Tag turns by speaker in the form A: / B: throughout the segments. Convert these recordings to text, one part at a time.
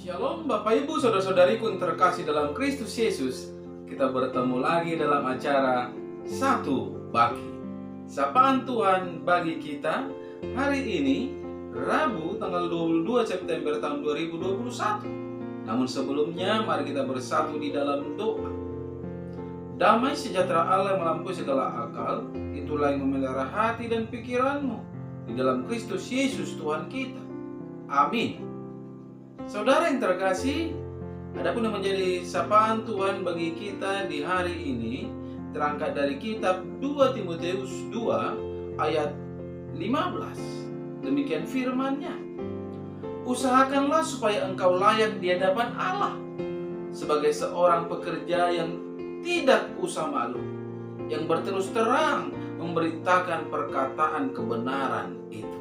A: Shalom Bapak Ibu Saudara-saudariku yang terkasih dalam Kristus Yesus. Kita bertemu lagi dalam acara Satu Bagi. Sapaan Tuhan bagi kita hari ini Rabu tanggal 22 September tahun 2021. Namun sebelumnya mari kita bersatu di dalam doa. Damai sejahtera Allah yang melampaui segala akal, itulah yang memelihara hati dan pikiranmu di dalam Kristus Yesus Tuhan kita. Amin. Saudara yang terkasih, adapun yang menjadi sapaan Tuhan bagi kita di hari ini terangkat dari kitab 2 Timotius 2 ayat 15. Demikian firman-Nya. Usahakanlah supaya engkau layak di hadapan Allah sebagai seorang pekerja yang tidak usah malu, yang berterus terang memberitakan perkataan kebenaran itu.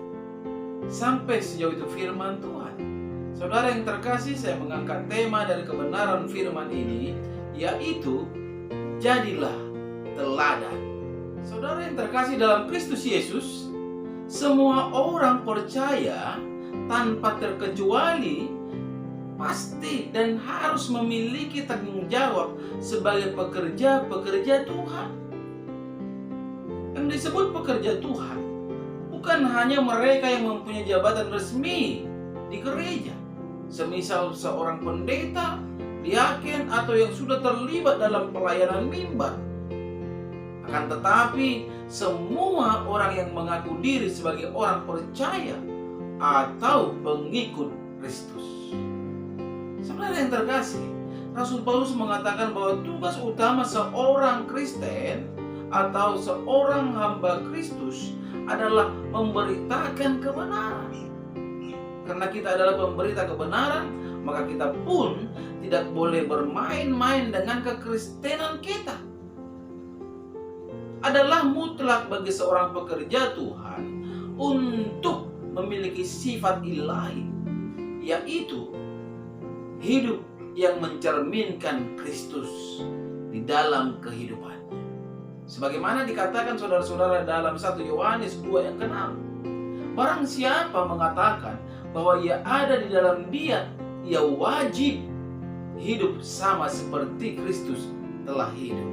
A: Sampai sejauh itu firman Tuhan. Saudara yang terkasih, saya mengangkat tema dari kebenaran firman ini, yaitu jadilah teladan. Saudara yang terkasih dalam Kristus Yesus, semua orang percaya tanpa terkecuali pasti dan harus memiliki tanggung jawab sebagai pekerja-pekerja Tuhan. Yang disebut pekerja Tuhan bukan hanya mereka yang mempunyai jabatan resmi di gereja, semisal seorang pendeta, diaken, atau yang sudah terlibat dalam pelayanan mimbar. Akan tetapi, semua orang yang mengaku diri sebagai orang percaya atau pengikut Kristus. Saudara yang terkasih, Rasul Paulus mengatakan bahwa tugas utama seorang Kristen atau seorang hamba Kristus adalah memberitakan kebenaran. Karena kita adalah pemberita kebenaran, maka kita pun tidak boleh bermain-main dengan kekristenan kita. Adalah mutlak bagi seorang pekerja Tuhan untuk memiliki sifat ilahi, yaitu hidup yang mencerminkan Kristus di dalam kehidupannya. Sebagaimana dikatakan saudara-saudara dalam 1 Yohanes 2 yang ke-6. Barang siapa mengatakan bahwa ia ada di dalam Dia, ia wajib hidup sama seperti Kristus telah hidup.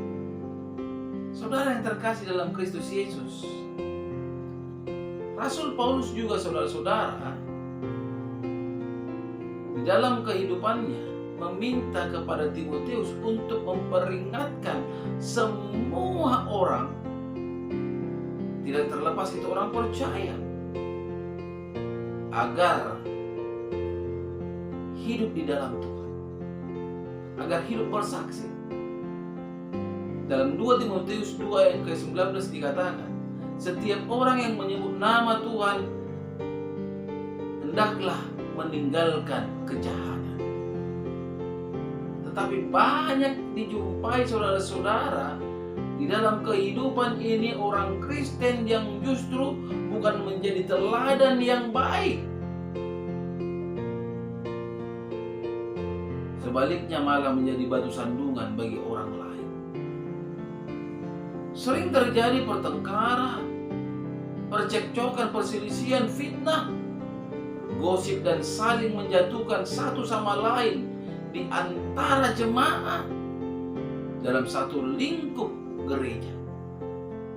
A: Saudara yang terkasih dalam Kristus Yesus, Rasul Paulus juga saudara-saudara di dalam kehidupannya meminta kepada Timotius untuk memperingatkan semua orang, tidak terlepas itu orang percaya, agar hidup di dalam Tuhan, agar hidup bersaksi. Dalam 2 Timotius 2 yang ke-19 dikatakan, setiap orang yang menyebut nama Tuhan hendaklah meninggalkan kejahatan. Tetapi banyak dijumpai saudara-saudara di dalam kehidupan ini orang Kristen yang justru bukan menjadi teladan yang baik. Sebaliknya malah menjadi batu sandungan bagi orang lain. Sering terjadi pertengkaran, percekcokan, perselisihan, fitnah, gosip dan saling menjatuhkan satu sama lain di antara jemaat dalam satu lingkup gereja.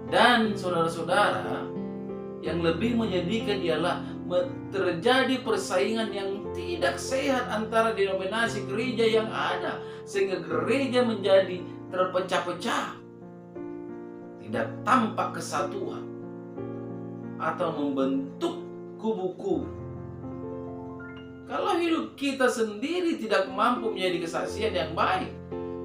A: Dan saudara-saudara, yang lebih menyedihkan ialah terjadi persaingan yang tidak sehat antara denominasi gereja yang ada, sehingga gereja menjadi terpecah-pecah, tidak tampak kesatuan atau membentuk kubu-kubu. Kalau hidup kita sendiri tidak mampu menjadi kesaksian yang baik,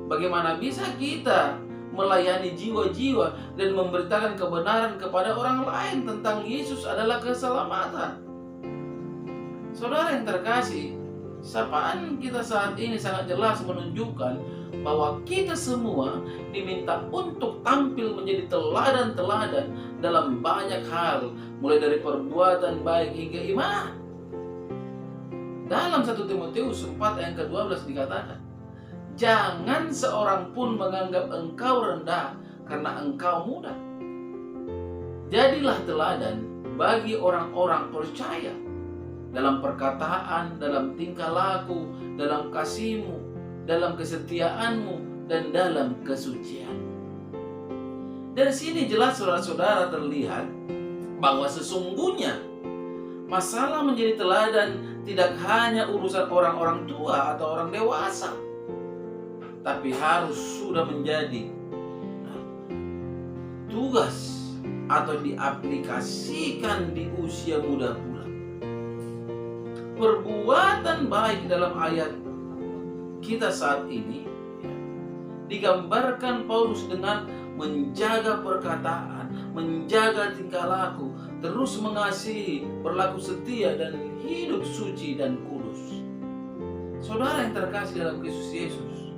A: bagaimana bisa kita melayani jiwa-jiwa dan memberitakan kebenaran kepada orang lain tentang Yesus adalah keselamatan? Saudara yang terkasih, sapaan kita saat ini sangat jelas menunjukkan bahwa kita semua diminta untuk tampil menjadi teladan-teladan dalam banyak hal, mulai dari perbuatan baik hingga iman. Dalam 1 Timotius 4 yang ke-12 dikatakan, jangan seorang pun menganggap engkau rendah karena engkau muda. Jadilah teladan bagi orang-orang percaya dalam perkataan, dalam tingkah laku, dalam kasih-Mu, dalam kesetiaan-Mu, dan dalam kesucian. Dari sini jelas saudara-saudara terlihat bahwa sesungguhnya masalah menjadi teladan tidak hanya urusan orang-orang tua atau orang dewasa, tapi harus sudah menjadi tugas atau diaplikasikan di usia muda pula. Perbuatan baik dalam ayat kita saat ini digambarkan Paulus dengan menjaga perkataan, menjaga tingkah laku, terus mengasihi, berlaku setia, dan hidup suci dan kudus. Saudara yang terkasih dalam Kristus Yesus,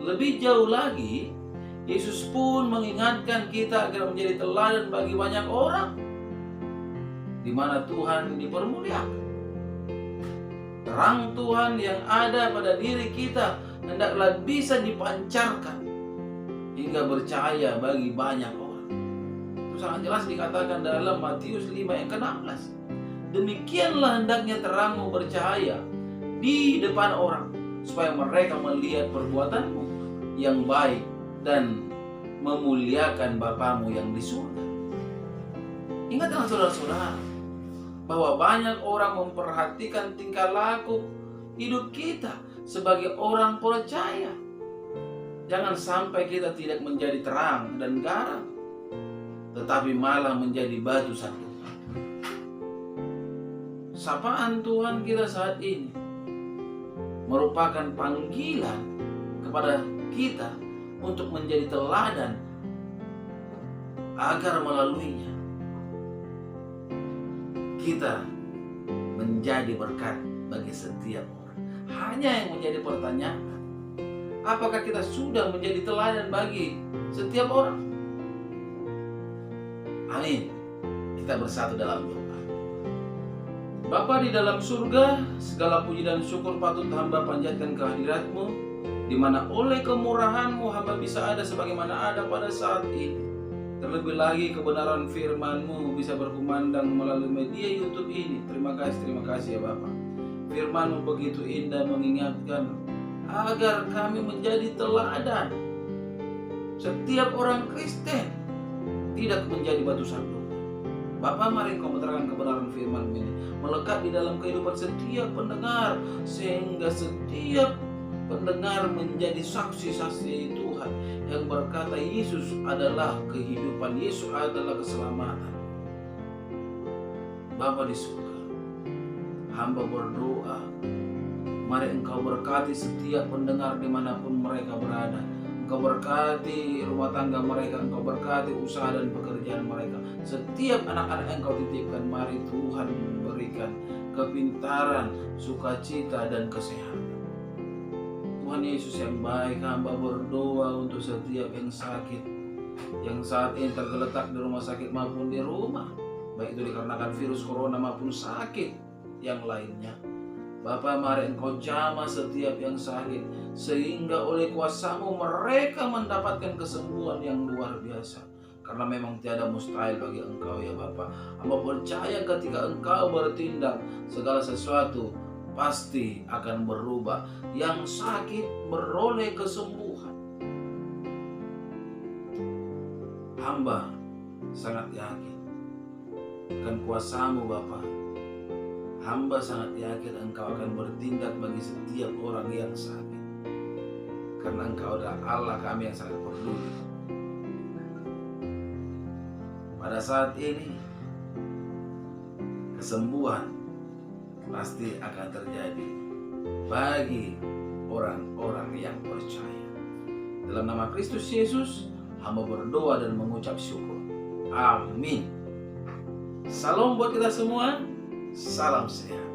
A: lebih jauh lagi, Yesus pun mengingatkan kita agar menjadi teladan bagi banyak orang, di mana Tuhan dipermuliakan. Terang Tuhan yang ada pada diri kita hendaklah bisa dipancarkan hingga bercahaya bagi banyak orang. Itu sangat jelas dikatakan dalam Matius 5 ayat ke-16. Demikianlah hendaknya terangmu bercahaya di depan orang, supaya mereka melihat perbuatanmu yang baik dan memuliakan Bapamu yang di surga. Ingatlah saudara-saudara, bahwa banyak orang memperhatikan tingkah laku hidup kita sebagai orang percaya. Jangan sampai kita tidak menjadi terang dan garam, tetapi malah menjadi batu sandungan. Sapaan Tuhan kita saat ini merupakan panggilan kepada kita untuk menjadi teladan, agar melaluinya kita menjadi berkat bagi setiap orang. Hanya yang menjadi pertanyaan, apakah kita sudah menjadi teladan bagi setiap orang? Amin. Kita bersatu dalam doa. Bapa di dalam surga, segala puji dan syukur patut hamba panjatkan kehadirat-Mu, di mana oleh kemurahan-Mu hamba bisa ada sebagaimana ada pada saat ini. Terlebih lagi kebenaran firman-Mu bisa berkumandang melalui media YouTube ini. Terima kasih ya Bapa. Firman-Mu begitu indah mengingatkan agar kami menjadi teladan. Setiap orang Kristen tidak menjadi batu sandungan. Bapa, mari Engkau menerangkan kebenaran firman-Mu ini melekat di dalam kehidupan setiap pendengar, sehingga setiap pendengar menjadi saksi-saksi Tuhan yang berkata Yesus adalah kehidupan, Yesus adalah keselamatan. Bapa di surga, hamba berdoa, mari Engkau berkati setiap pendengar dimanapun mereka berada. Engkau berkati rumah tangga mereka, Engkau berkati usaha dan pekerjaan mereka. Setiap anak-anak yang Engkau titipkan, mari Tuhan berikan kepintaran, sukacita, dan kesehatan. Tuhan Yesus yang baik, hamba berdoa untuk setiap yang sakit, yang saat ini tergeletak di rumah sakit maupun di rumah, baik itu dikarenakan virus corona maupun sakit yang lainnya. Bapa, mari Engkau jamah setiap yang sakit, sehingga oleh kuasa-Mu mereka mendapatkan kesembuhan yang luar biasa. Karena memang tiada mustahil bagi Engkau ya Bapa. Hamba percaya ketika Engkau bertindak, segala sesuatu pasti akan berubah. Yang sakit beroleh kesembuhan. Hamba sangat yakin akan kuasa-Mu Bapa. Hamba sangat yakin Engkau akan bertindak bagi setiap orang yang sakit. Karena Engkau adalah Allah kami yang sangat peduli. Pada saat ini kesembuhan pasti akan terjadi bagi orang-orang yang percaya. Dalam nama Kristus Yesus, hamba berdoa dan mengucap syukur. Amin. Salam buat kita semua. Salam sehat.